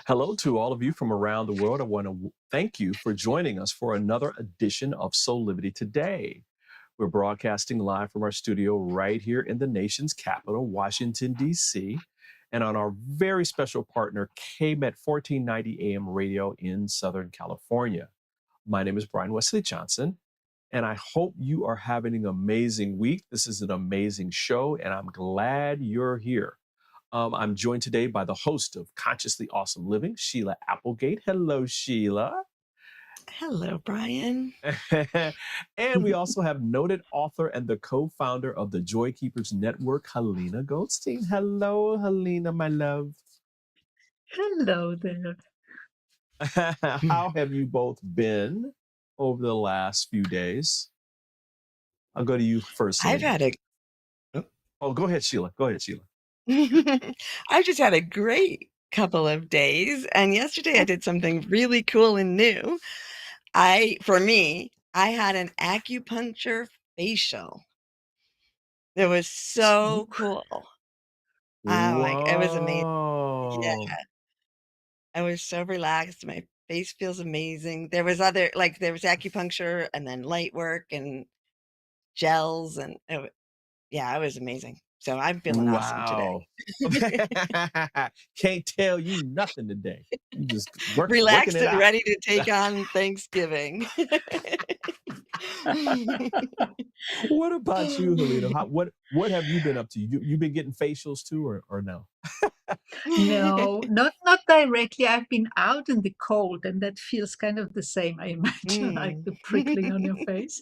Hello to all of you from around the world. I want to thank you for joining us for another edition of Soulivity Today. We're broadcasting live from our studio right here in the nation's capital, Washington, D.C., and on our very special partner, KMET 1490 AM radio in Southern California. My name is Brian Wesley Johnson, and I hope you are having an amazing week. This is an amazing show, and I'm glad you're here. I'm joined today by the host of Consciously Awesome Living, Sheila Applegate. Hello, Sheila. Hello, Brian. And we also have noted author and the co-founder of the Joy Keepers Network, Halina Goldstein. Hello, Halina, my love. Hello there. How have you both been over the last few days? I'll go to you first, I've Halina. had a Oh, go ahead, Sheila. Go ahead, Sheila. I've just had a great couple of days, and yesterday I did something really cool and new. For me, I had an acupuncture facial. It was so cool. It was amazing. Yeah, Whoa. I was so relaxed. My face feels amazing. There was acupuncture and then light work and gels, and it was amazing. So I'm feeling awesome today. Wow. Can't tell you nothing today. You just working Relaxed it and out. ready to take on Thanksgiving. What about you, Halina? What have you been up to? You been getting facials too, or no? No, not directly. I've been out in the cold, and that feels kind of the same, I imagine, like the prickling on your face.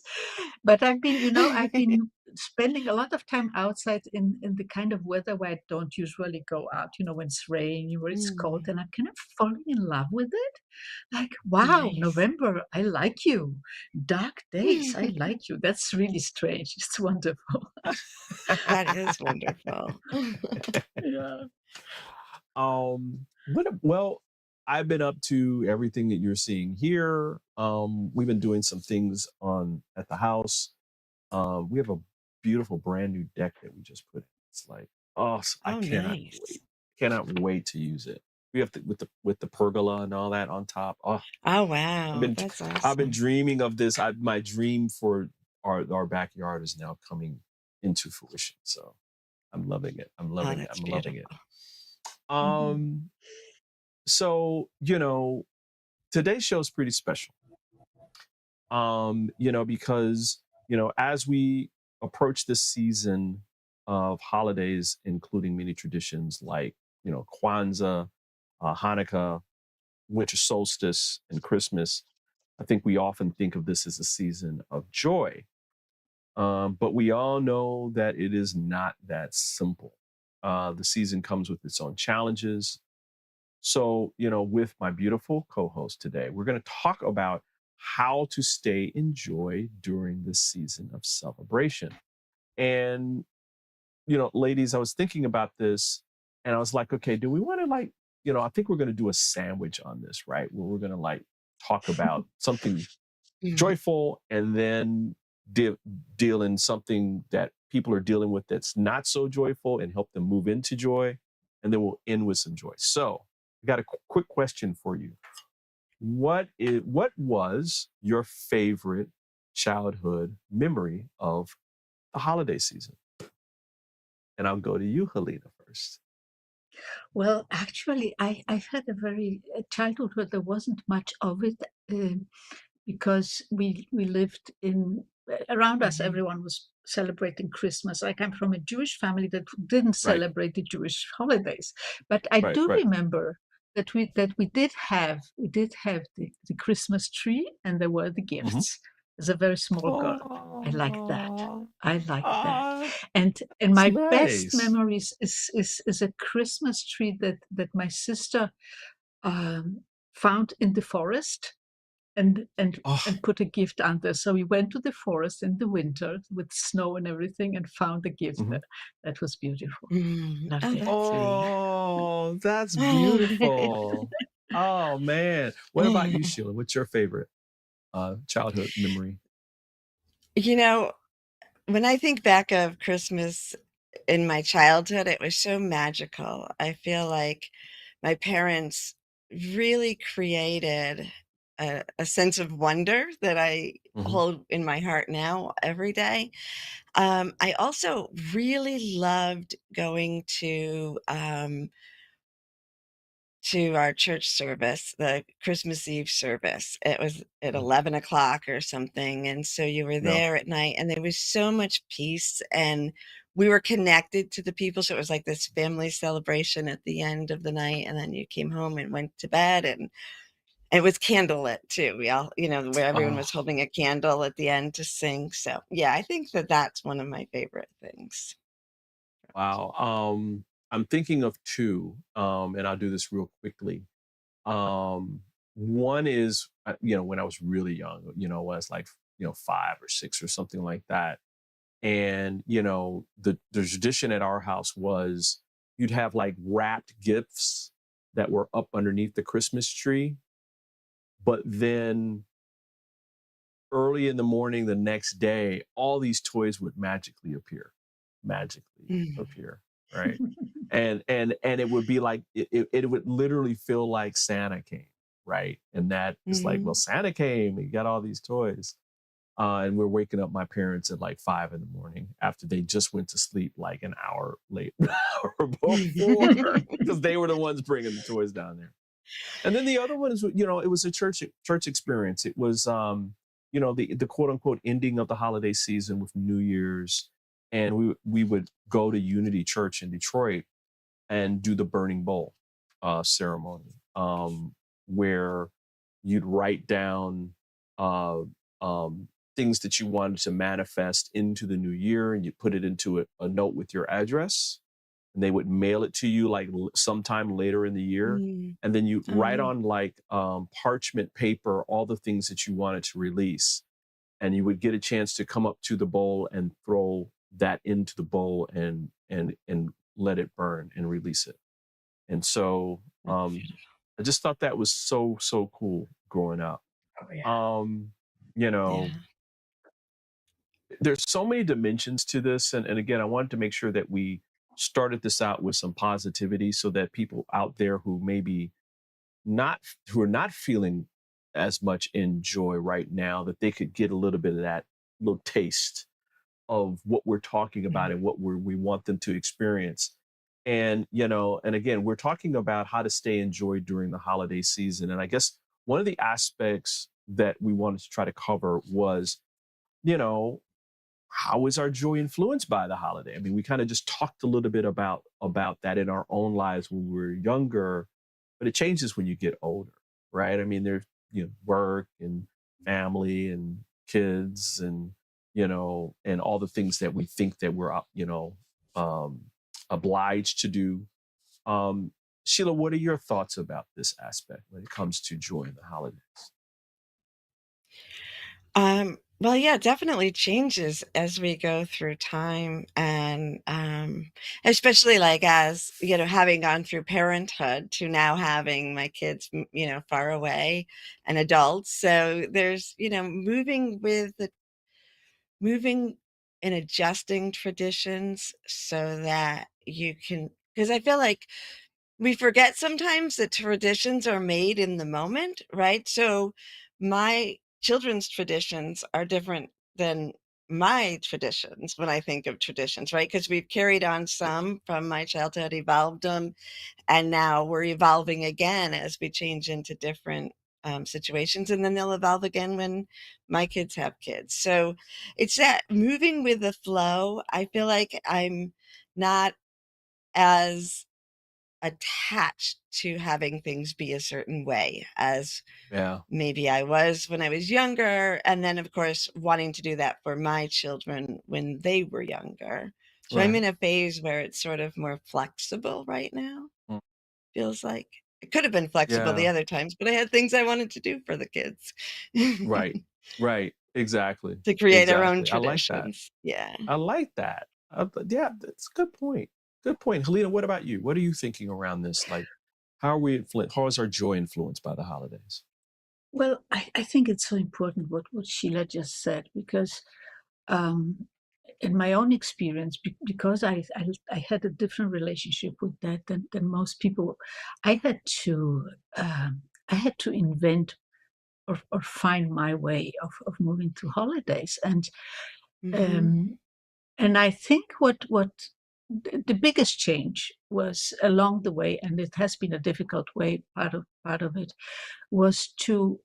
But I've been spending a lot of time outside in the kind of weather where I don't usually go out, when it's rainy, where it's cold, and I'm kind of falling in love with it. Like, wow, Nice. November, I like you. Dark days, I like you. That's really strange. It's wonderful. That is wonderful. Yeah. Well, I've been up to everything that you're seeing here. We've been doing some things at the house. We have a beautiful brand new deck that we just put in. It's like, I cannot nice. wait. Cannot wait to use it. We have with the pergola and all that on top. Oh wow, that's awesome. I've been dreaming of this. My dream for our backyard is now coming into fruition. So I'm loving it. I'm loving it. I'm loving it. So, today's show is pretty special. Because, as we approach this season of holidays, including many traditions like, Kwanzaa, Hanukkah, winter solstice, and Christmas, I think we often think of this as a season of joy. But we all know that it is not that simple. The season comes with its own challenges. So, with my beautiful co-host today, we're going to talk about how to stay in joy during this season of celebration. And, ladies, I was thinking about this and I was like, okay, do we want to I think we're going to do a sandwich on this, right? Where we're going to talk about something joyful and then deal in something that people are dealing with that's not so joyful and help them move into joy. And then we'll end with some joy. So I got a quick question for you. What was your favorite childhood memory of the holiday season? And I'll go to you, Halina, first. Well, actually, I've had a childhood where there wasn't much of it because we lived around us, everyone was celebrating Christmas. I come from a Jewish family that didn't celebrate the Jewish holidays, but I do remember that we did have the Christmas tree, and there were the gifts. As a very small girl, I like that. And my best memories is a Christmas tree that my sister found in the forest and put a gift under. So we went to the forest in the winter with snow and everything and found the gift there. That was beautiful. That's beautiful. Oh man. What about you, Sheila? What's your favorite childhood memory? When I think back of Christmas in my childhood, it was so magical. I feel like my parents really created a sense of wonder that I Mhm. hold in my heart now every day. I also really loved going to our church service, the Christmas Eve service. It was at Mm. 11 o'clock or something, and so you were Yeah. there at night, and there was so much peace, and we were connected to the people, so it was like this family celebration at the end of the night, and then you came home and went to bed, and it was candlelit too. We all, where everyone Oh, was holding a candle at the end to sing. So, yeah, I think that that's one of my favorite things. wow. I'm thinking of two, and I'll do this real quickly. Um, One is, when I was really young, when I was like, 5 or 6 or something like that. And, the tradition at our house was you'd have like wrapped gifts that were up underneath the Christmas tree. But then early in the morning the next day, all these toys would magically Mm. appear, right? And it would be like it would literally feel like Santa came, right? And that is like, well, Mhm. Santa came, he got all these toys. And we're waking up my parents at like 5 in the morning after they just went to sleep like an hour late or before, because they were the ones bringing the toys down there. And then the other one is, it was a church experience. It was, the quote unquote ending of the holiday season with New Year's, and we would go to Unity Church in Detroit and do the burning bowl ceremony, where you'd write down uh, things that you wanted to manifest into the new year, and you put it into a note with your address, and they would mail it to you like sometime later in the year. Mm. And then you Oh, write neat. on like parchment paper all the things that you wanted to release, and you would get a chance to come up to the bowl and throw that into the bowl and let it burn and release it. And so That's beautiful. I just thought that was so cool growing up. Oh, yeah. Um, you know, Yeah. there's so many dimensions to this, and again, I wanted to make sure that we started this out with some positivity so that people out there who maybe not who are not feeling as much in joy right now, that they could get a little bit of that little taste of what we're talking about Mhm. and what we want them to experience. And again, we're talking about how to stay in joy during the holiday season. And I guess one of the aspects that we wanted to try to cover was, you know, how is our joy influenced by the holiday? I mean, we kind of just talked a little bit about that in our own lives when we were younger, but it changes when you get older, right? I mean, there's, work and family and kids and, and all the things that we think that we're um obliged to do. um Sheila, what are your thoughts about this aspect when it comes to joy in the holidays? Well, yeah, it definitely changes as we go through time and especially like as, having gone through parenthood to now having my kids, far away and adults. So there's, moving and adjusting traditions so that you can, because I feel like we forget sometimes that traditions are made in the moment, right? So my children's traditions are different than my traditions when I think of traditions, right? Because we've carried on some from my childhood, evolved them, and now we're evolving again as we change into different situations. And then they'll evolve again when my kids have kids. So it's that moving with the flow. I feel like I'm not as attached to having things be a certain way as Yeah. maybe I was when I was younger. And then, of course, wanting to do that for my children when they were younger. So I'm Right. in a phase where it's sort of more flexible right now, Mm. feels like. It could have been flexible the Yeah. other times, but I had things I wanted to do for the kids Right. Right. Exactly. to create our own Exactly. I like that. traditions. Yeah. I like that. Yeah, that's a good point. Good point. Helena, what about you? What are you thinking around this? Like, how is our joy influenced by the holidays? Well, I think it's so important what Sheila just said, because um, in my own experience, because I had a different relationship with that than most people, I had to invent or find my way of moving through holidays. Mhm. And I think what the biggest change was along the way, and it has been a difficult way, part of it was to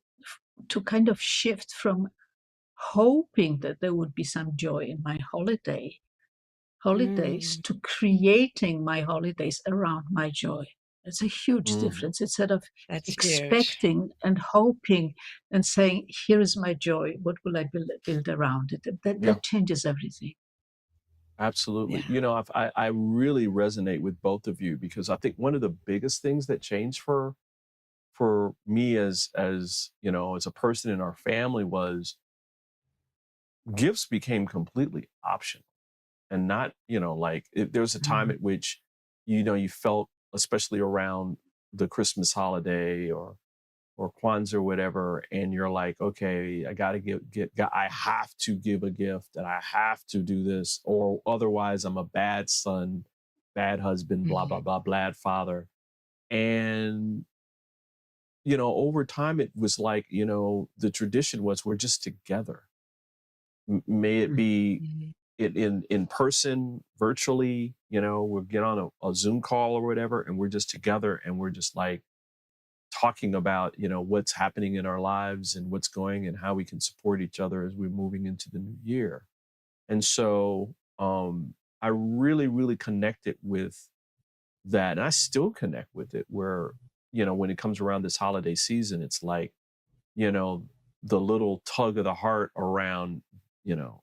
kind of shift from hoping that there would be some joy in my holidays Mm. to creating my holidays around my joy. It's a huge Mm. difference. Instead of That's huge. expecting and hoping and saying, here is my joy, what will I build around it? Yeah, That changes everything. absolutely. Yeah. I really resonate with both of you, because I think one of the biggest things that changed for me as as a person in our family was gifts became completely optional, and not, like there was a time Mhm. at which you felt, especially around the Christmas holiday or Kwanzaa or whatever, and you're like, okay, I gotta I have to give a gift, and I have to do this, or otherwise I'm a bad son, bad husband, blah blah Mhm. blah, bad father. And over time it was like, the tradition was we're just together. May it be Mhm. in person, virtually, we'll get on a Zoom call or whatever, and we're just together, and we're just like talking about what's happening in our lives and what's going and how we can support each other as we're moving into the new year. And so I really really connected with that, and I still connect with it, where when it comes around this holiday season, it's like, you know the little tug of the heart around, you know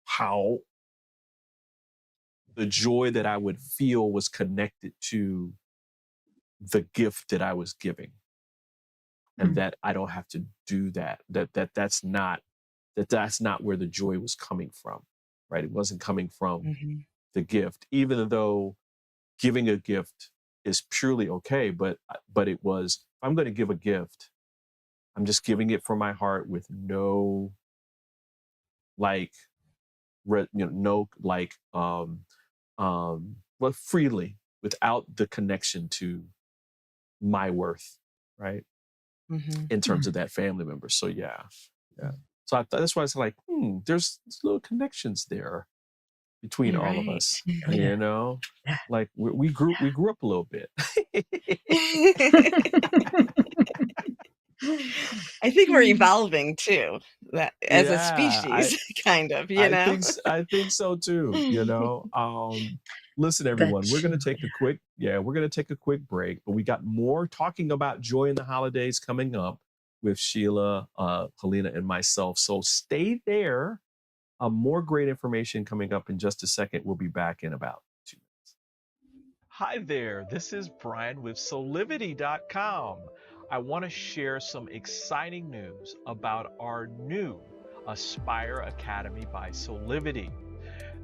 how the joy that I would feel was connected to the gift that I was giving, and Mm. that I don't have to do that. That's not where the joy was coming from, right? It wasn't coming from Mhm. the gift, even though giving a gift is purely okay. But it was, if I'm going to give a gift, I'm just giving it from my heart with no, like, no, like, well, freely, without the connection to my worth, right? Mhm. In terms Mm. of that family member. So yeah, yeah. So that's why it's like, there's little connections there between all of Right. us. Oh, yeah. Yeah. Like we grew up a little bit. I think we're evolving too, that as a Yeah, species, kind of, I think so too. Listen, everyone, That's true. we're gonna take a quick break, but we got more talking about joy in the holidays coming up with Sheila, Halina, and myself. So stay there. More great information coming up in just a second. We'll be back in about 2 minutes. Hi there, this is Brian with Soulivity.com. I want to share some exciting news about our new Aspire Academy by Soulivity.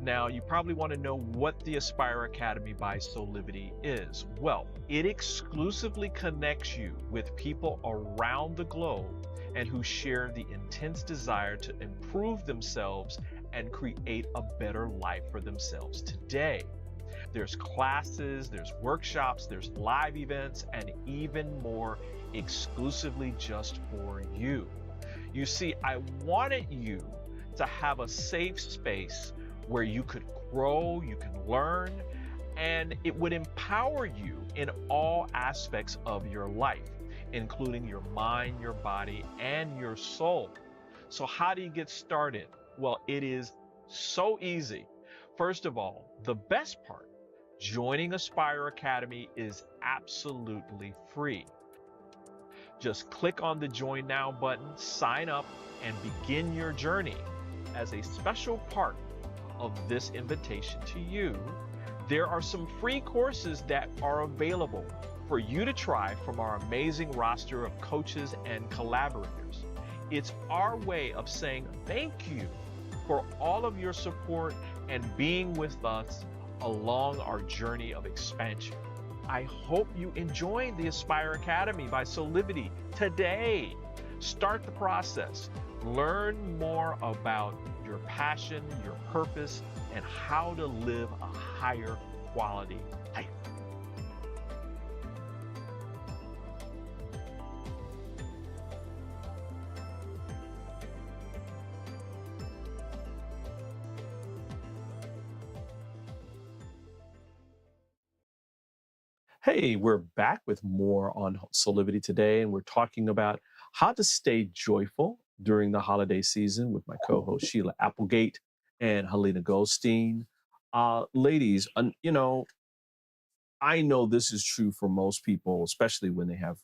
Now, you probably want to know what the Aspire Academy by Soulivity is. Well, it exclusively connects you with people around the globe and who share the intense desire to improve themselves and create a better life for themselves today. There's classes, there's workshops, there's live events, and even more exclusively just for you. You see, I wanted you to have a safe space where you could grow, you can learn, and it would empower you in all aspects of your life, including your mind, your body, and your soul. So, how do you get started? Well, it is so easy. First of all, the best part, joining Aspire Academy is absolutely free. Just click on the Join Now button, sign up, and begin your journey. As a special part of this invitation to you, there are some free courses that are available for you to try from our amazing roster of coaches and collaborators. It's our way of saying thank you for all of your support and being with us along our journey of expansion. I hope you enjoy the Aspire Academy by Soulivity today. Start the process. Learn more about your passion, your purpose, and how to live a higher quality life. Hey, we're back with more on Soulivity today, and we're talking about how to stay joyful during the holiday season with my co-host Sheila Applegate and Halina Goldstein. Ladies, I know this is true for most people, especially when they have,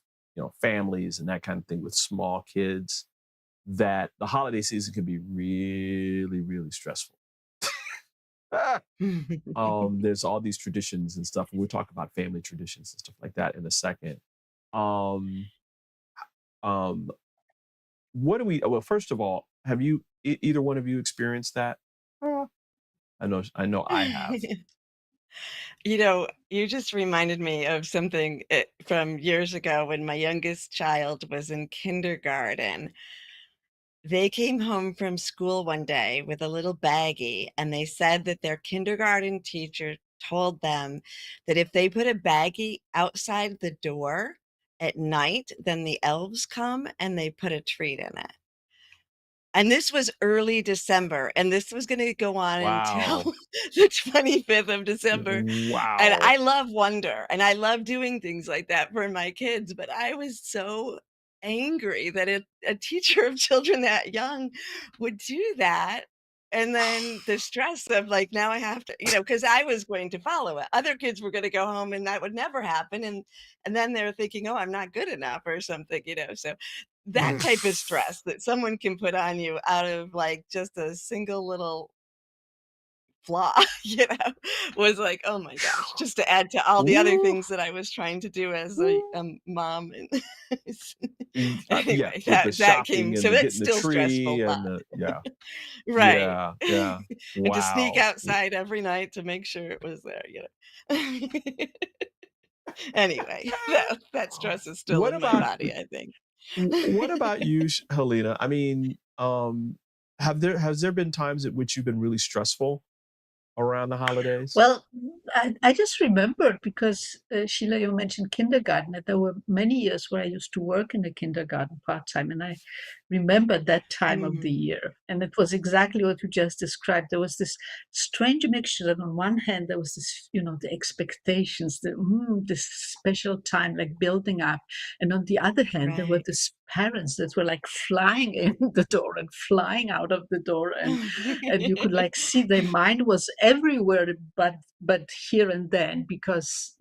families and that kind of thing with small kids, that the holiday season can be really, really stressful. There's all these traditions and stuff, and we'll talk about family traditions and stuff like that in a second. Um, um, well, first of all, have you either one of you experienced that? I know I have. You just reminded me of something from years ago when my youngest child was in kindergarten. They came home from school one day with a little baggie, and they said that their kindergarten teacher told them that if they put a baggie outside the door at night, then the elves come and they put a treat in it. And this was early December, and this was gonna go on until Wow. the 25th of December. And Wow. I love wonder, and I love doing things like that for my kids, but I was so angry that a teacher of children that young would do that, and then the stress of, like, now I have to because I was going to follow it. Other kids were gonna go home, and that would never happen, and then they're thinking, "Oh, I'm not good enough," or something. So that type of stress that someone can put on you out of, like, just a single little flaw, was like, "Oh my gosh," just to add to all the other Ooh. things that I was trying to do as a, Ooh. Mom, and Yeah, anyway, with the that came shopping and so the that's getting the still tree stressful, and the yeah, right. yeah, yeah. And to sneak Wow. outside every night to make sure it was there. Anyway, that stress is still What in my about body, I think. what about you, Helena? I mean, has there been times at which you've been really stressful around the holidays? Well, I just remembered because Sheila, you mentioned kindergarten. And there were many years where I used to work in a kindergarten part time, and I remember that time of the Mhm. year. And it was exactly what you just described. There was this strange mixture that on one hand there was this, the expectations, this special time like building up, and on the other hand there were Right. these parents that were like flying in the door and flying out of the door, and you could like see their mind was everywhere but here and then because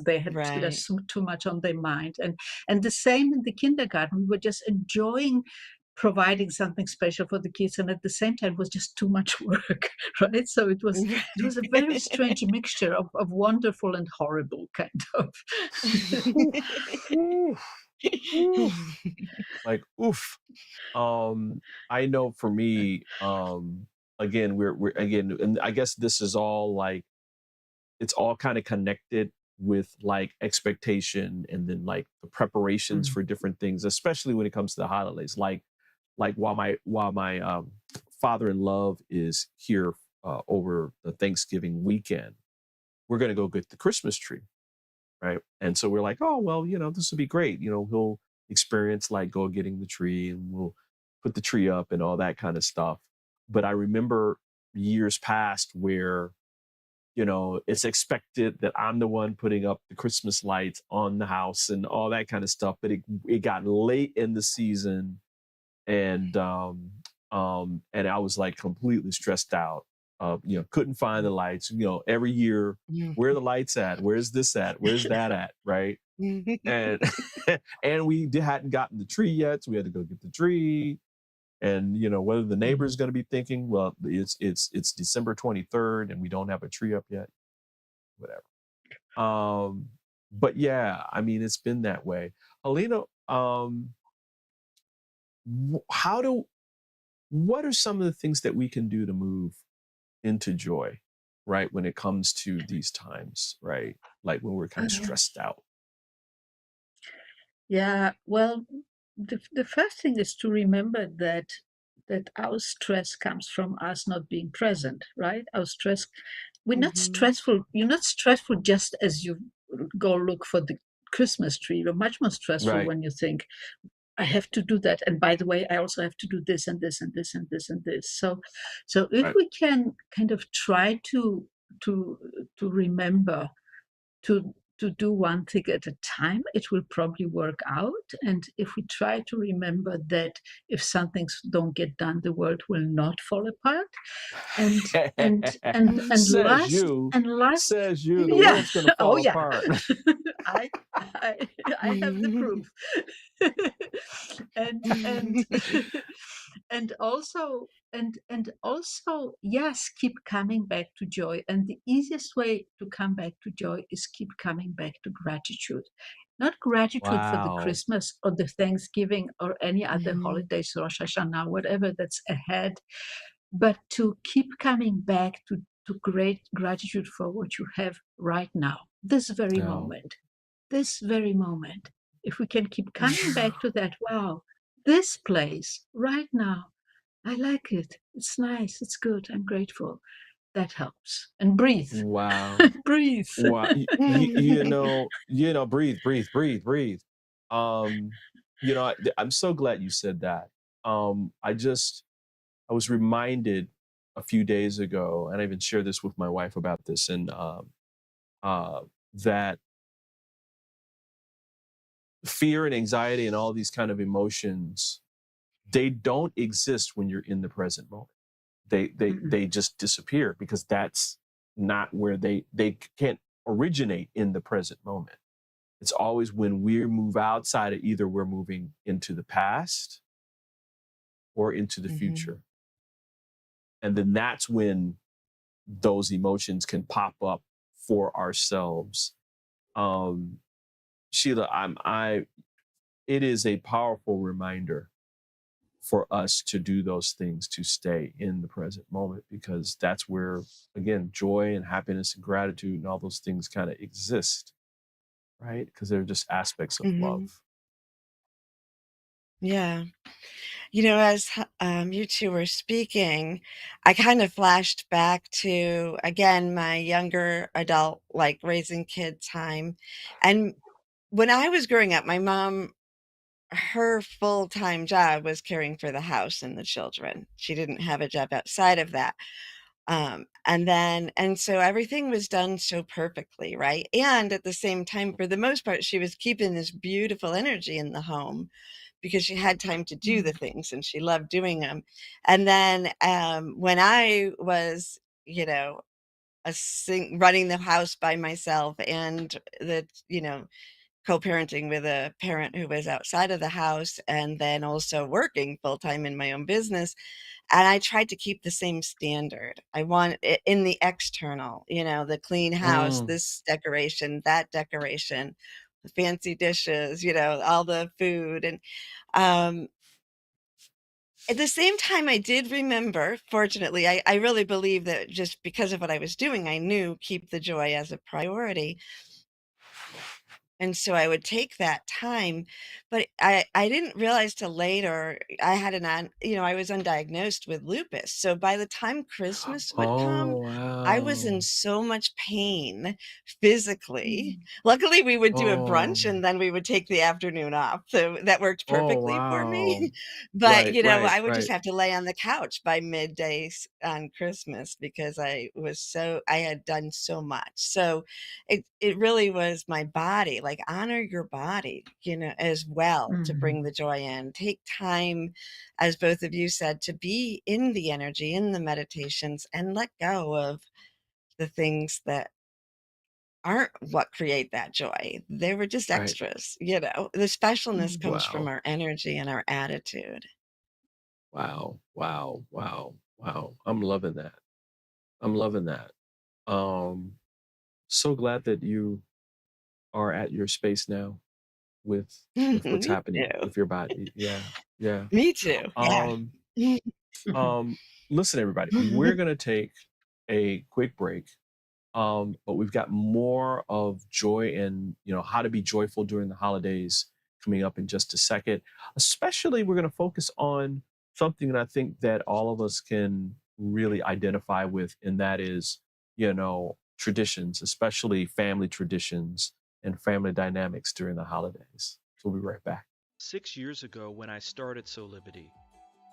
they had Right. just too much on their mind, and the same in the kindergarten. We were just enjoying providing something special for the kids, and at the same time it was just too much work. Right, so it was a very strange mixture of wonderful and horrible, kind of. Oof, oof. Like, oof. I know for me, again, we're again, and I guess this is all like it's all kind of connected with like expectation and then like the preparations Mm. for different things, especially when it comes to the holidays. Like while my father in love is here over the Thanksgiving weekend, we're gonna go get the Christmas tree, right? And so we're like, oh well, this would be great. He'll experience like go getting the tree, and we'll put the tree up and all that kind of stuff. But I remember years past where it's expected that I'm the one putting up the Christmas lights on the house and all that kind of stuff. But it got late in the season, and I was like completely stressed out. Couldn't find the lights. Every year, where are the lights at? Where's this at? Where's that at? Right? And and hadn't gotten the tree yet, so we had to go get the tree. And whether the neighbor's Mhm. going to be thinking, well, it's December 23rd and we don't have a tree up yet, whatever. But yeah, I mean, it's been that way. Alina, how do what are some of the things that we can do to move into joy, right? When it comes to these times, right? Like when we're kind of Uh, stressed out. Yeah, well, the first thing is to remember that that our stress comes from us not being present, right? Our stress, we're not Mhm. stressful. You're not stressful just as you go look for the Christmas tree. You're much more stressful Right. when you think, I have to do that. And by the way, I also have to do this and this and this and this and this. So if Right. we can kind of try to remember to do one thing at a time, it will probably work out. And if we try to remember that if some things don't get done, the world will not fall apart. And Says last you. and last, Says you. The yeah, world's gonna oh fall yeah, apart. I have the proof. and and also yes, keep coming back to joy. And the easiest way to come back to joy is keep coming back to gratitude. Not gratitude for the Wow. Christmas or the Thanksgiving or any other Mhm. holidays, Rosh Hashanah, whatever that's ahead, but to keep coming back to great gratitude for what you have right now, this very No. moment. This very moment. If we can keep coming back to that, wow, this place right now, I like it. It's nice. It's good. I'm grateful. That helps. And breathe. Wow. Breathe. Wow. Breathe, breathe, breathe, breathe. I'm so glad you said that. I was reminded a few days ago, and I even shared this with my wife about this, and that fear and anxiety and all these kind of emotions, they don't exist when you're in the present moment. They just disappear, because that's not where they can't originate in the present moment. It's always when we move outside of, either we're moving into the past or into the Mhm. future. And then that's when those emotions can pop up for ourselves. Sheila, it is a powerful reminder for us to do those things, to stay in the present moment, because that's where, again, joy and happiness and gratitude and all those things kind of exist, right? Because they're just aspects of Mhm. love. Yeah. As you two were speaking, I kind of flashed back to, again, my younger adult, like raising kid time. And when I was growing up, my mom, her full-time job was caring for the house and the children. She didn't have a job outside of that. And so everything was done so perfectly, right? And at the same time, for the most part, she was keeping this beautiful energy in the home because she had time to do the things and she loved doing them. And then when I was, running the house by myself, and co-parenting with a parent who was outside of the house, and then also working full-time in my own business, and I tried to keep the same standard. I want it in the external, the clean house, Mm, this decoration, that decoration, the fancy dishes, all the food. And um, at the same time, I did remember, fortunately, I really believe that just because of what I was doing, I knew keep the joy as a priority. And so I would take that time, but I didn't realize till later I had I was undiagnosed with lupus. So by the time Christmas would come, oh, I was in wow. so much pain physically. Luckily, we would do a brunch Oh, and then we would take the afternoon off. So that worked oh, perfectly for wow. me. But, Right, right, I would just right, have to lay on the couch by midday on Christmas because I had done so much. So it really was my body, like, honor your body, as well, to bring the joy in. Take time, as both of you said, to be in the energy, in the meditations, and let go of the things that aren't what create that joy. They were just right. extras. The specialness comes from Wow, our energy and our attitude. wow, wow, wow, wow. I'm loving that. I'm loving that. Um, so glad that you are at your space now with what's Me happening too. with your body. Yeah, yeah. Me too. Yeah. Um, Listen, everybody, we're gonna take a quick break. But we've got more of joy and how to be joyful during the holidays coming up in just a second. Especially, we're gonna focus on something that I think that all of us can really identify with, and that is, traditions, especially family traditions and family dynamics during the holidays. So we'll be right back. 6 years ago, when I started Soulivity,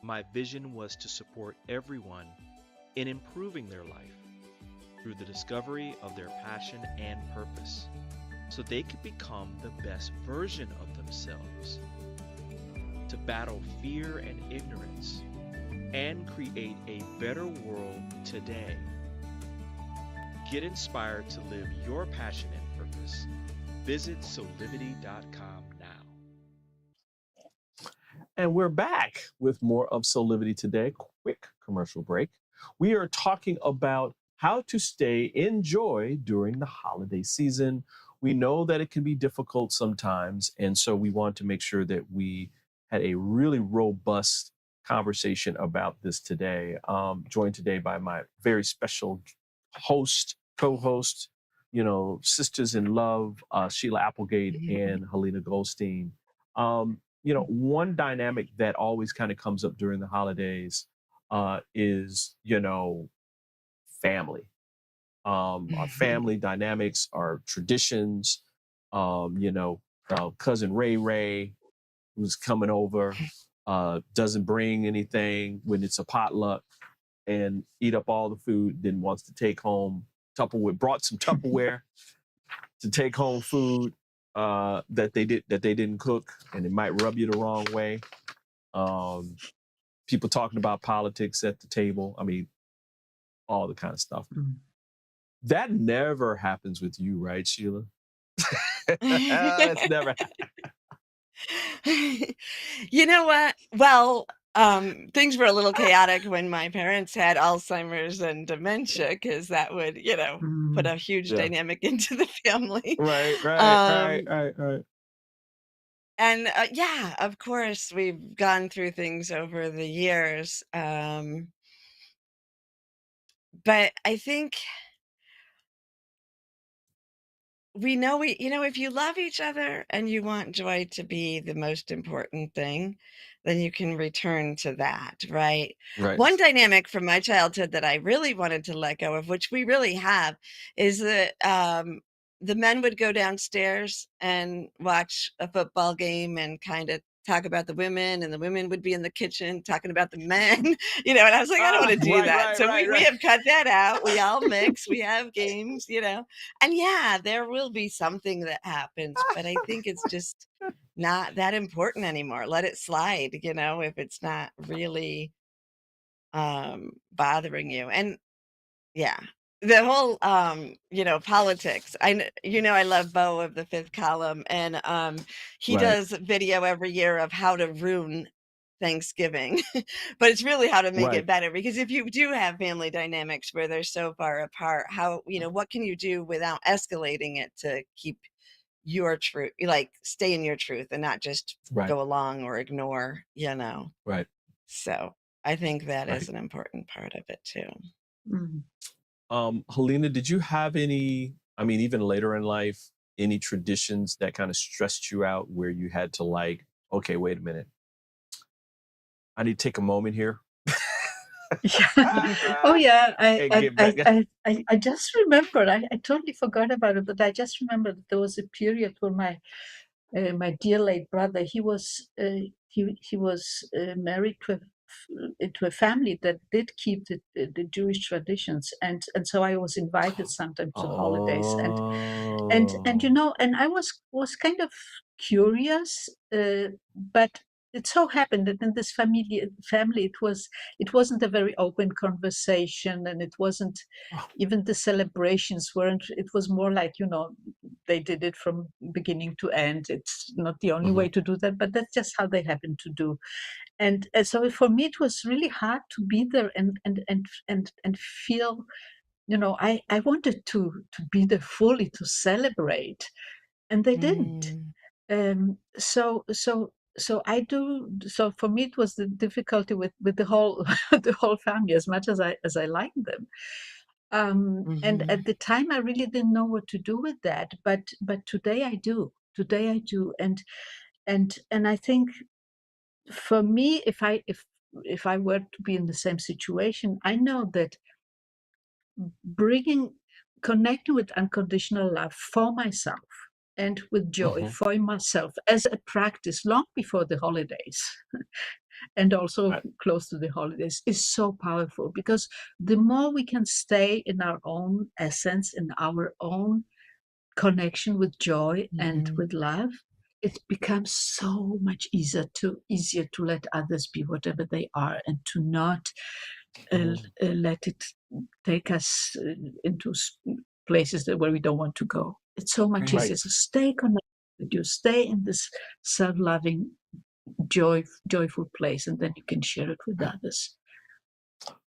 my vision was to support everyone in improving their life through the discovery of their passion and purpose, so they could become the best version of themselves, to battle fear and ignorance, and create a better world today. Get inspired to live your passion and purpose. Visit soulivity.com now. And we're back with more of Soulivity today. Quick commercial break. We are talking about how to stay in joy during the holiday season. We know that it can be difficult sometimes, and so we want to make sure that we had a really robust conversation about this today. Joined today by my very special co-host, sisters in love, Sheila Applegate and Halina Goldstein. One dynamic that always kind of comes up during the holidays is, family. Our family dynamics, our traditions, cousin Ray who's coming over, doesn't bring anything when it's a potluck and eat up all the food, then wants to take home brought some Tupperware to take home food that they didn't cook, and it might rub you the wrong way. People talking about politics at the table. I mean, all the kind of stuff. That never happens with you, right, Sheila? It's never happened. You know what? Well, things were a little chaotic when my parents had Alzheimer's and dementia, because that would, put a huge dynamic into the family. Right. And yeah, of course, we've gone through things over the years. But I think we know if you love each other and you want joy to be the most important thing, then you can return to that, right? Right. One dynamic from my childhood that I really wanted to let go of, which we really have, is that the men would go downstairs and watch a football game and kind of talk about the women, and the women would be in the kitchen talking about the men, and I was like, I don't want to do that. So we have cut that out. We all mix, we have games, and yeah, there will be something that happens, but I think it's just not that important anymore. Let it slide, if it's not really bothering you. And yeah, the whole politics. I love Bo of the Fifth Column, and he does video every year of how to ruin Thanksgiving, but it's really how to make it better, because if you do have family dynamics where they're so far apart, how what can you do without escalating it to keep your truth, like stay in your truth and not just go along or ignore, Right. So I think that is an important part of it too. Halina, did you have any, even later in life, any traditions that kind of stressed you out where you had to okay, wait a minute, I need to take a moment here? Oh yeah, I just remembered. I totally forgot about it, but I just remembered that there was a period where my dear late brother, he was married to a family that did keep the Jewish traditions, and so I was invited sometimes to holidays, and I was kind of curious, but it so happened that in this family it wasn't a very open conversation, and it wasn't even the celebrations weren't. It was more like they did it from beginning to end. It's not the only way to do that, but that's just how they happen to do. And so for me, it was really hard to be there and feel, I wanted to be there fully to celebrate, and they didn't. So I do. So for me, it was the difficulty with the whole the whole family, as much as I like them. And at the time, I really didn't know what to do with that. But today I do. Today I do. And I think for me, if if I were to be in the same situation, I know that connecting with unconditional love for myself and with joy Mhm. for myself as a practice long before the holidays and also Right. close to the holidays is so powerful, because the more we can stay in our own essence, in our own connection with joy and with love, it becomes so much easier to let others be whatever they are, and to not let it take us into places where we don't want to go. It's so much easier. Right. So stay connected with you, stay in this self-loving, joyful place, and then you can share it with others.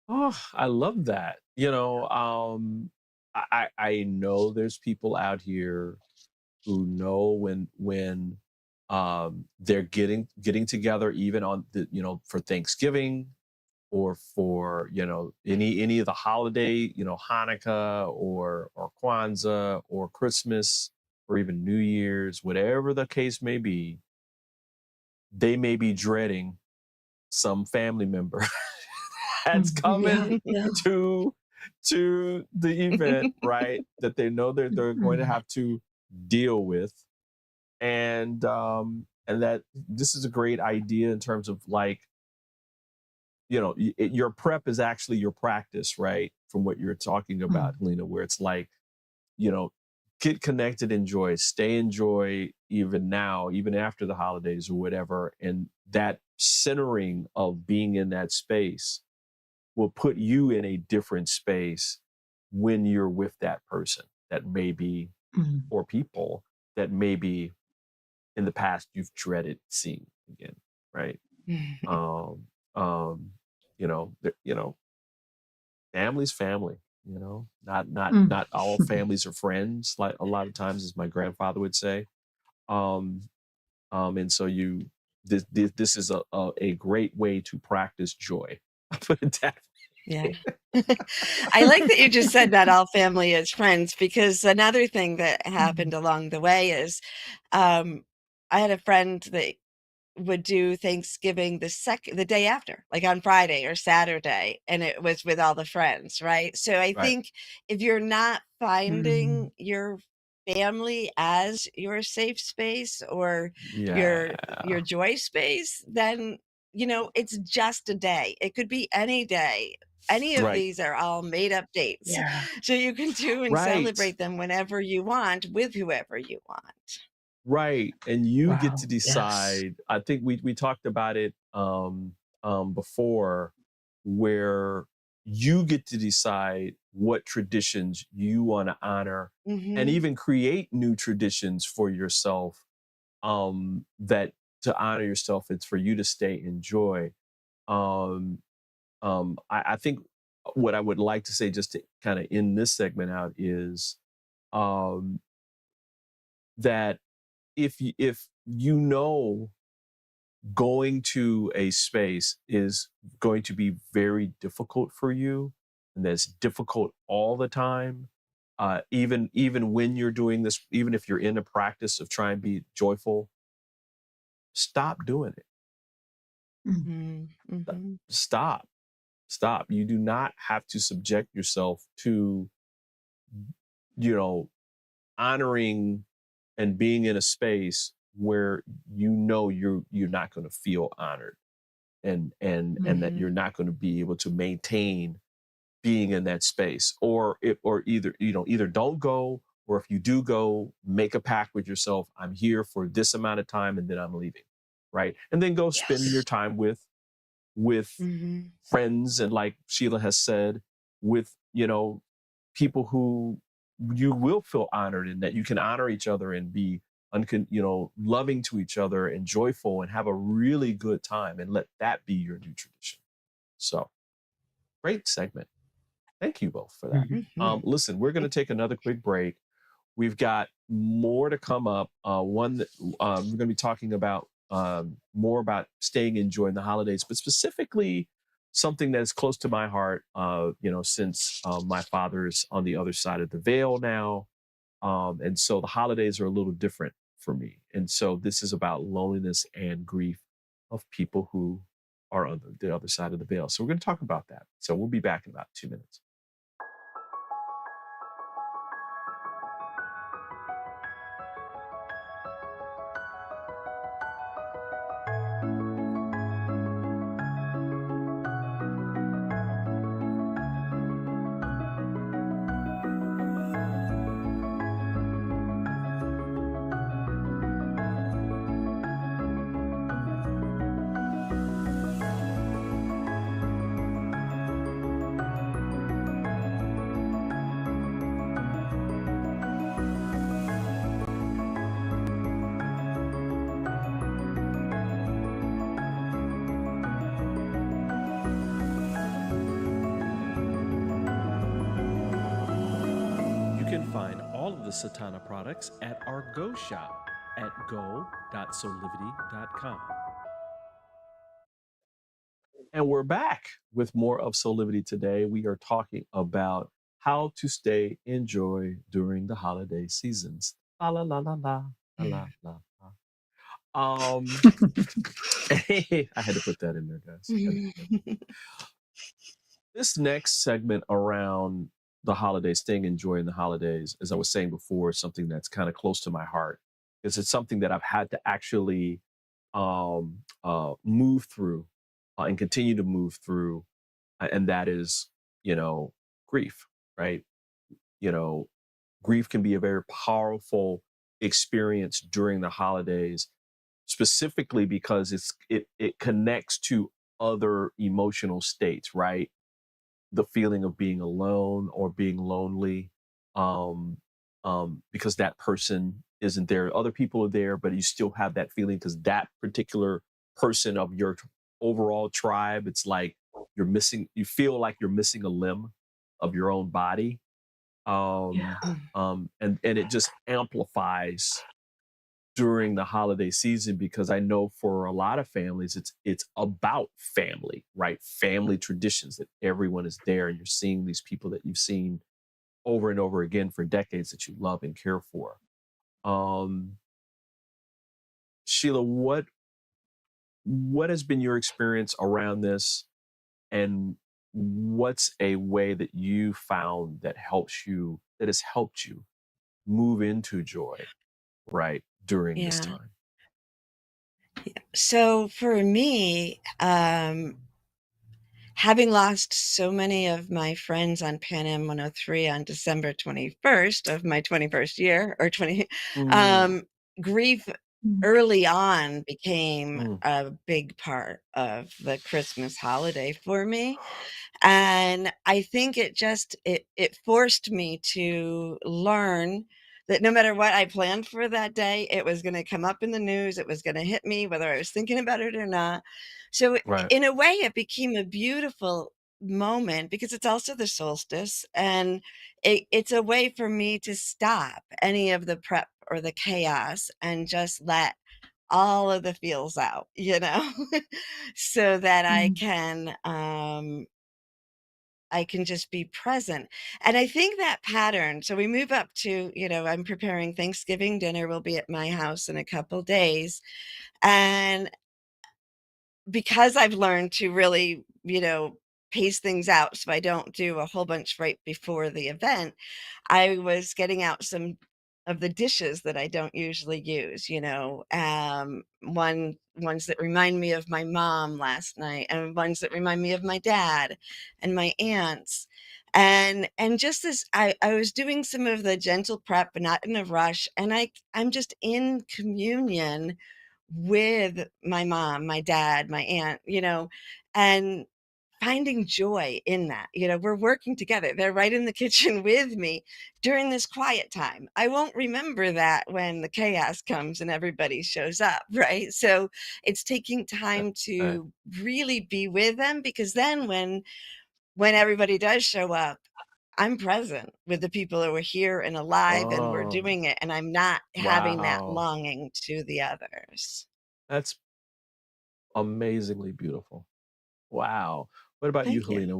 Oh, I love that. I know there's people out here who know when they're getting together, even on the, for Thanksgiving, or for, any of the holiday, Hanukkah or Kwanzaa or Christmas or even New Year's, whatever the case may be, they may be dreading some family member that's Yeah, coming yeah. to the event, right? That they know they're going to have to deal with. And that this is a great idea in terms of, like, your prep is actually your practice, right? From what you're talking about, Halina, where it's like, you know, get connected in joy, stay in joy, even now, even after the holidays or whatever. And that centering of being in that space will put you in a different space when you're with that person that may be, or people that maybe in the past you've dreaded seeing again, right? Um, um, family's family. Not all families are friends. Like a lot of times, as my grandfather would say. Um, and so this is a great way to practice joy. Put it that Yeah. way. I like that you just said not all family is friends, because another thing that happened along the way is I had a friend that would do Thanksgiving the day after, like on Friday or Saturday, and it was with all the friends, right? So I Right. think if you're not finding your family as your safe space or Yeah. your joy space, then it's just a day. It could be any day. Any of Right. these are all made up dates. Yeah. So you can do and Right. celebrate them whenever you want with whoever you want. Right. And you get to Wow. Yes. decide. I think we talked about it before, where you get to decide what traditions you want to honor, and Mhm. even create new traditions for yourself, that to honor yourself, it's for you to stay in joy. Um, I think what I would like to say, just to kind of end this segment out, is um, that if going to a space is going to be very difficult for you, and that's difficult all the time, even when you're doing this, even if you're in a practice of trying to be joyful, stop doing it. Mhm. Stop. Stop. You do not have to subject yourself to, you know, honoring and being in a space where you're not going to feel honored, and that you're Mhm. not going to be able to maintain being in that space. Or either don't go, or if you do go, make a pact with yourself: I'm here for this amount of time and then I'm leaving, right? And then go spend your Yes. time with Mhm. friends, and, like Sheila has said, with people who you will feel honored, and that you can honor each other and be loving to each other and joyful and have a really good time, and let that be your new tradition. So, great segment. Thank you both for that. Mhm. Listen, we're going to take another quick break. We've got more to come up. One that we're going to be talking about, more about staying in joy in the holidays, but specifically something that is close to my heart. Since my father's on the other side of the veil now, and so the holidays are a little different for me. And so this is about loneliness and grief of people who are on the other side of the veil. So we're going to talk about that. So we'll be back in about 2 minutes. You can find all of the Satana products at our Go shop at go.soulivity.com. And we're back with more of Soulivity today. We are talking about how to stay in joy during the holiday seasons. La la la la la la la la. I had to put that in there, guys. This next segment around the holidays, staying in joy in the holidays, as I was saying before, is something that's kind of close to my heart because it's something that I've had to actually move through and continue to move through, and that is, grief, right? You know, grief can be a very powerful experience during the holidays, specifically because it connects to other emotional states, right? The feeling of being alone or being lonely, um, because that person isn't there. Other people are there, but you still have that feeling because that particular person of your overall tribe, it's like you're missing. You feel like you're missing a limb of your own body, Yeah. and it just amplifies during the holiday season because I know for a lot of families it's about family, right? Family traditions that everyone is there and you're seeing these people that you've seen over and over again for decades that you love and care for. Sheila, what has been your experience around this, and what's a way that you found that has helped you move into joy, right, during this Yeah. time? So for me, having lost so many of my friends on Pan Am 103 on December 21st of my 21st year, or 20, Mm, grief Mm. early on became mm. a big part of the Christmas holiday for me. And I think it forced me to learn that no matter what I planned for that day, it was going to come up in the news. It was going to hit me, whether I was thinking about it or not. So Right. in a way, it became a beautiful moment because it's also the solstice, and it's a way for me to stop any of the prep or the chaos and just let all of the feels out, so that Mm. I can just be present. And I think that pattern, so we move up to, I'm preparing Thanksgiving dinner will be at my house in a couple days. And because I've learned to really, pace things out so I don't do a whole bunch right before the event, I was getting out some of the dishes that I don't usually use, ones that remind me of my mom last night, and ones that remind me of my dad and my aunts. And just this, I was doing some of the gentle prep, but not in a rush. And I'm just in communion with my mom, my dad, my aunt, and finding joy in that. We're working together. They're right in the kitchen with me during this quiet time. I won't remember that when the chaos comes and everybody shows up, right? So it's taking Right. time Right. to really be with them, because then when everybody does show up, I'm present with the people that were here and alive and we're Oh, doing it, and I'm not having that wow. longing to the others. That's amazingly beautiful. Wow. What about you, Thank you. Halina?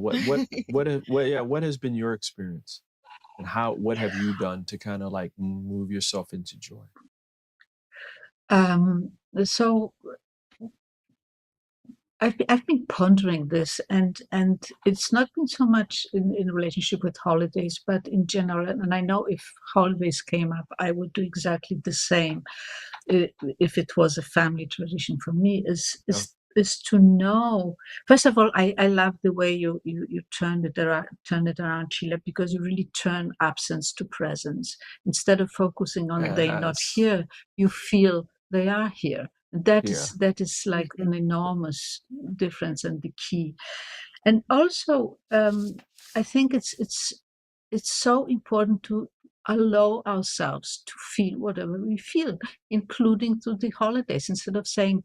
What has been your experience? And what have you done to kind of like move yourself into joy? So I've been pondering this, and it's not been so much in relationship with holidays, but in general. And I know if holidays came up, I would do exactly the same. If it was a family tradition for me, is to know. First of all, I love the way you turn it around, Sheila, because you really turn absence to presence. Instead of focusing on they not Yes. here, you feel they are here. That Yeah. is like an enormous difference and the key. And also, I think it's so important to allow ourselves to feel whatever we feel, including through the holidays. Instead of saying,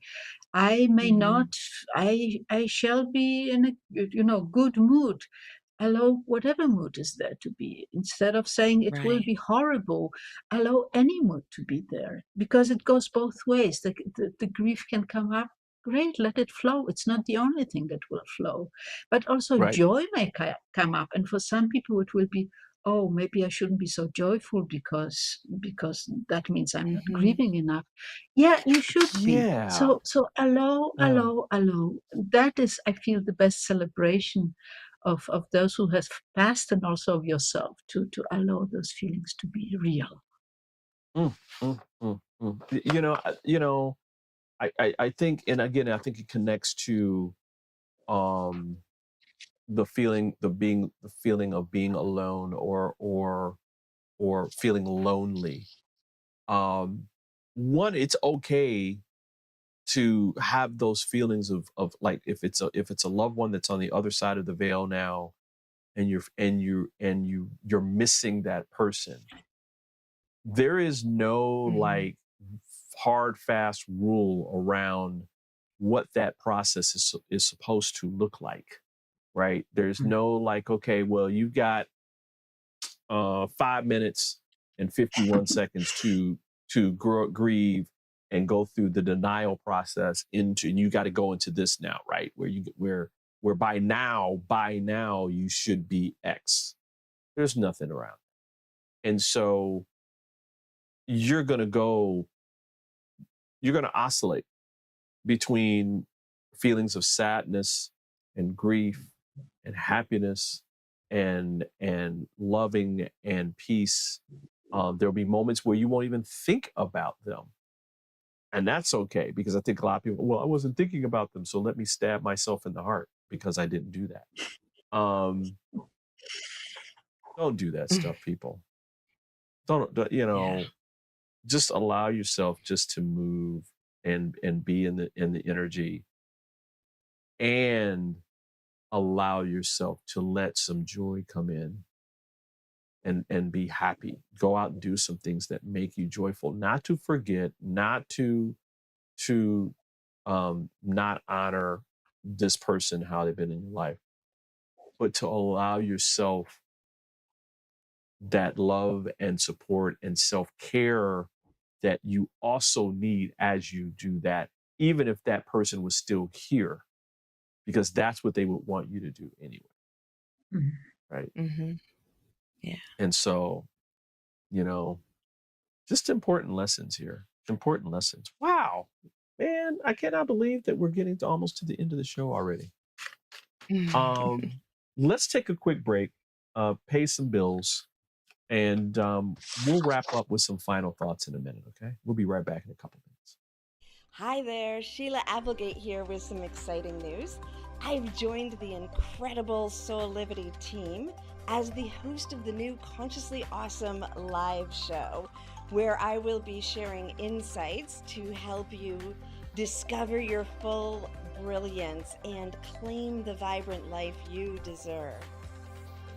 I may not, I shall be in a good mood. Allow whatever mood is there to be. Instead of saying it will Right. be horrible, allow any mood to be there, because it goes both ways. The grief can come up. Great, let it flow. It's not the only thing that will flow, but also Right. joy may come up. And for some people, it will be, oh, maybe I shouldn't be so joyful because that means I'm not grieving enough. Yeah, you should be. Yeah. So allow. Yeah. That is, I feel, the best celebration of those who have passed, and also of yourself, to allow those feelings to be real. I think, and again, I think it connects to the feeling of being alone, or feeling lonely. One, it's okay to have those feelings of like, if it's a loved one that's on the other side of the veil now, and you're missing that person. There is no like hard, fast rule around what that process is supposed to look like, right? There's no like, okay, well, you got 5 minutes and 51 seconds to grieve and go through the denial process and you got to go into this now, right? Where by now you should be X. There's nothing around. And so you're going to oscillate between feelings of sadness and grief and happiness and loving and peace. There'll be moments where you won't even think about them. And that's okay, because I think a lot of people, well, I wasn't thinking about them, so let me stab myself in the heart because I didn't do that. Don't do that stuff, people. Don't just allow yourself just to move and be in the energy, and allow yourself to let some joy come in and be happy. Go out and do some things that make you joyful, not to forget, not to not honor this person, how they've been in your life, but to allow yourself that love and support and self-care that you also need as you do that, even if that person was still here, because that's what they would want you to do anyway. Right. Yeah. And so, just important lessons here. Important lessons. Wow, man, I cannot believe that we're getting almost to the end of the show already. Let's take a quick break, pay some bills, and we'll wrap up with some final thoughts in a minute, okay? We'll be right back in a couple minutes. Hi there, Sheila Applegate here with some exciting news. I've joined the incredible Soulivity team as the host of the new Consciously Awesome live show, where I will be sharing insights to help you discover your full brilliance and claim the vibrant life you deserve.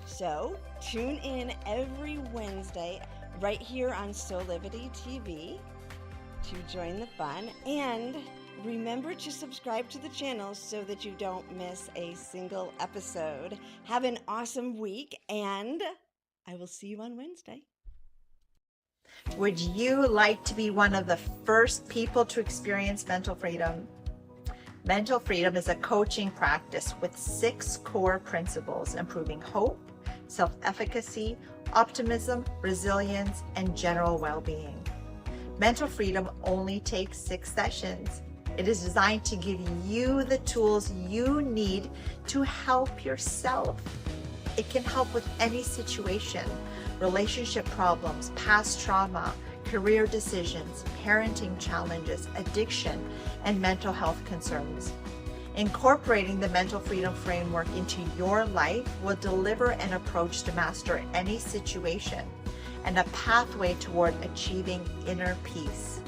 So tune in every Wednesday right here on Soulivity TV to join the fun, and remember to subscribe to the channel so that you don't miss a single episode. Have an awesome week, and I will see you on Wednesday. Would you like to be one of the first people to experience mental freedom? Mental freedom is a coaching practice with 6 core principles: improving hope, self-efficacy, optimism, resilience, and general well-being. Mental freedom only takes 6 sessions. It is designed to give you the tools you need to help yourself. It can help with any situation, relationship problems, past trauma, career decisions, parenting challenges, addiction, and mental health concerns. Incorporating the Mental Freedom Framework into your life will deliver an approach to master any situation and a pathway toward achieving inner peace.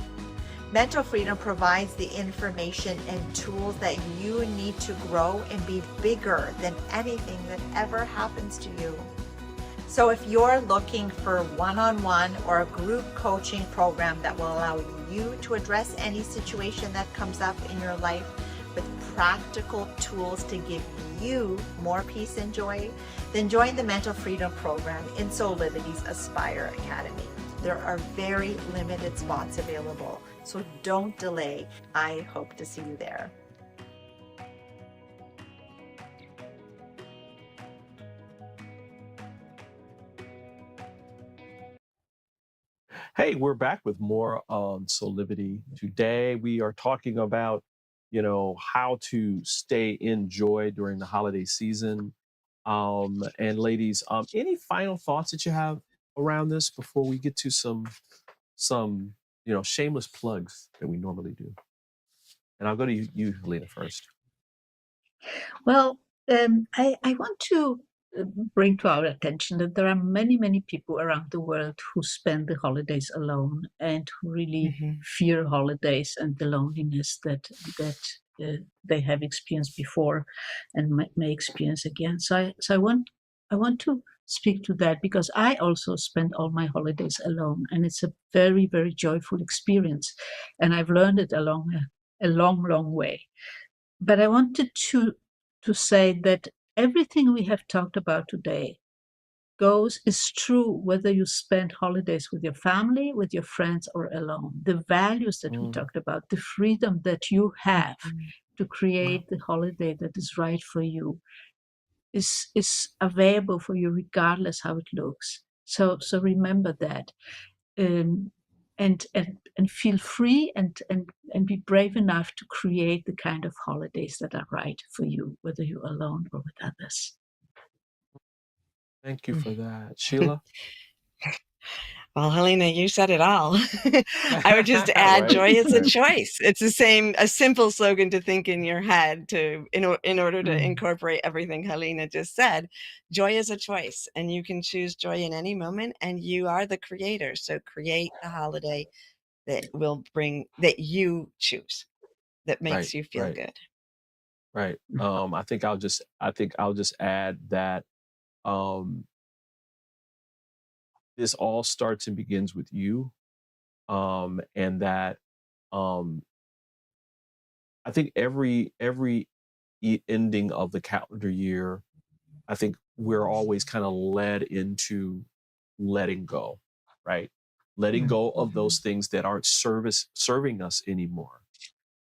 Mental Freedom provides the information and tools that you need to grow and be bigger than anything that ever happens to you. So if you're looking for one-on-one or a group coaching program that will allow you to address any situation that comes up in your life with practical tools to give you more peace and joy, then join the Mental Freedom Program in Soulivity's Aspire Academy. There are very limited spots available, so don't delay. I hope to see you there. Hey, we're back with more on Soulivity. Today we are talking about, how to stay in joy during the holiday season. And ladies, any final thoughts that you have around this before we get to some shameless plugs that we normally do? And I'll go to you Halina, first. Well, I want to bring to our attention that there are many, many people around the world who spend the holidays alone and who really fear holidays and the loneliness that they have experienced before and may experience again. So I want to speak to that because I also spend all my holidays alone, and it's a very, very joyful experience, and I've learned it along a long, long way. But I wanted to say that everything we have talked about today is true whether you spend holidays with your family, with your friends, or alone. The values that we talked about, the freedom that you have to create the holiday that is right for you is available for you regardless how it looks. So remember that. And feel free and be brave enough to create the kind of holidays that are right for you, whether you're alone or with others. Thank you for that. Sheila? Well, Halina, you said it all. I would just add, Right, joy is a right. choice. It's a simple slogan to think in your head in order to incorporate everything Halina just said. Joy is a choice, and you can choose joy in any moment, and you are the creator. So create the holiday that you choose, that makes you feel good. Right. I think I'll just add that this all starts and begins with you. And that I think every ending of the calendar year, I think we're always kind of led into letting go, right? Letting go of those things that aren't serving us anymore,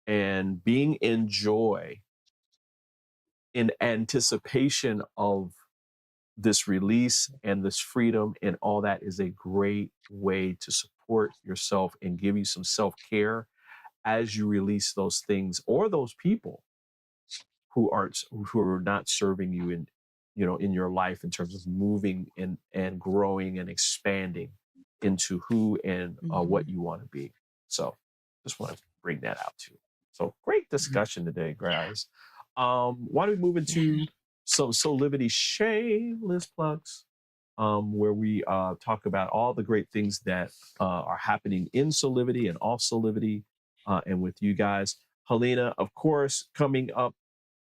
and being in joy in anticipation of this release and this freedom and all that is a great way to support yourself and give you some self-care as you release those things or those people who are not serving you in your life in terms of moving and growing and expanding into who and what you want to be. So just want to bring that out too. So great discussion today, guys. Why don't we move into some Soulivity shameless plugs, where we talk about all the great things that are happening in Soulivity and off Soulivity, and with you guys. Halina, of course, coming up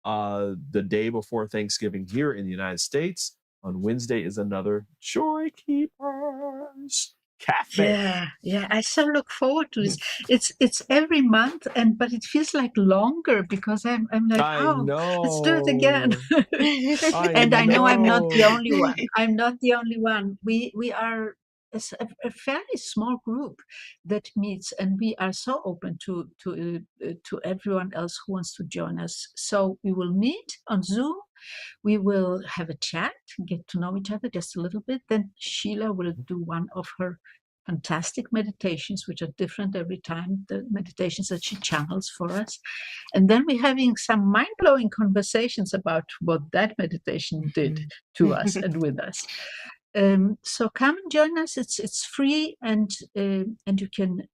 the day before Thanksgiving here in the United States. On Wednesday is another Joy Keepers Cafe. Yeah. I so look forward to this. It's every month, but it feels like longer because I'm like, I know. let's do it again. And I know I'm not the only one. I'm not the only one. We are a fairly small group that meets, and we are so open to everyone else who wants to join us. So we will meet on Zoom. We will have a chat, get to know each other just a little bit. Then Sheila will do one of her fantastic meditations, which are different every time, the meditations that she channels for us. And then we're having some mind-blowing conversations about what that meditation did to us and with us. So come and join us. It's free, and you can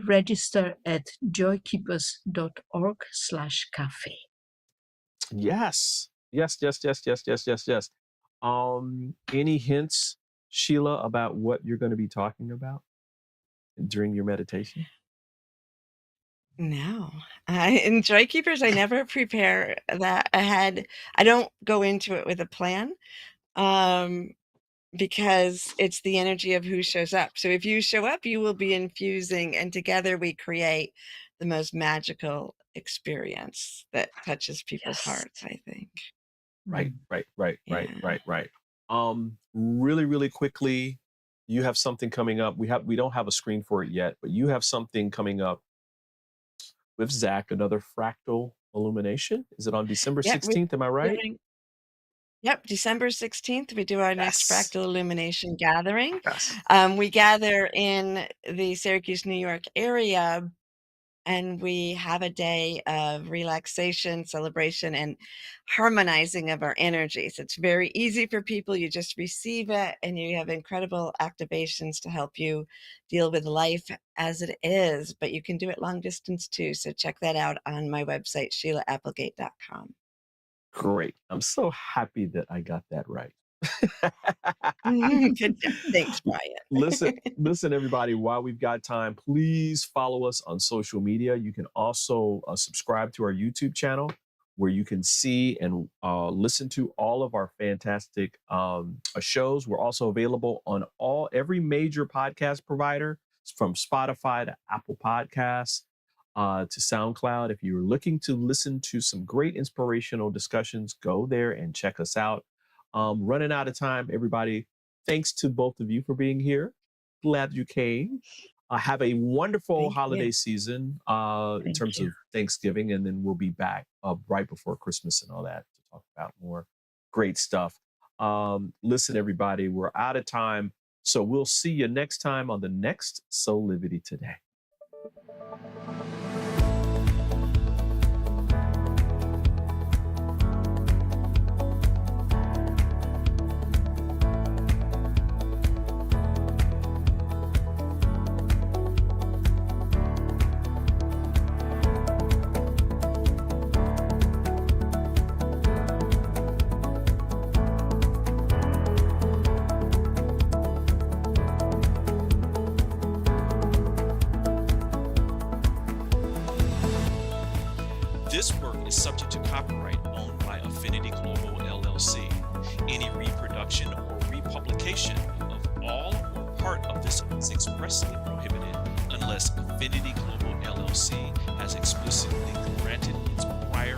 register at joykeepers.org/cafe. Yes. Yes. Any hints, Sheila, about what you're going to be talking about during your meditation? No. In Joy Keepers, I never prepare that ahead. I don't go into it with a plan, because it's the energy of who shows up. So if you show up, you will be infusing, and together we create the most magical experience that touches people's hearts, I think. Right. Yeah. Really quickly, you have something coming up. We don't have a screen for it yet, but you have something coming up with Zach, another fractal illumination. Is it on December Yep, 16th? Am I right? Yep, December 16th, we do our next Yes. fractal illumination gathering. Yes. We gather in the Syracuse, New York area, and we have a day of relaxation, celebration, and harmonizing of our energies. It's very easy for people. You just receive it, and you have incredible activations to help you deal with life as it is, but you can do it long distance too. So check that out on my website, SheilaApplegate.com. Great. I'm so happy that I got that right. Good job. Thanks, Brian. Listen, everybody, while we've got time, please follow us on social media. You can also subscribe to our YouTube channel, where you can see and listen to all of our fantastic shows. We're also available on every major podcast provider, from Spotify to Apple Podcasts to SoundCloud. If you're looking to listen to some great inspirational discussions, go there and check us out. Running out of time, everybody. Thanks to both of you for being here. Glad you came. Have a wonderful holiday season in terms of Thanksgiving, and then we'll be back right before Christmas and all that to talk about more great stuff. Listen, everybody, we're out of time, so we'll see you next time on the next Soulivity Today. This work is subject to copyright owned by Affinity Global LLC. Any reproduction or republication of all or part of this is expressly prohibited unless Affinity Global LLC has explicitly granted its prior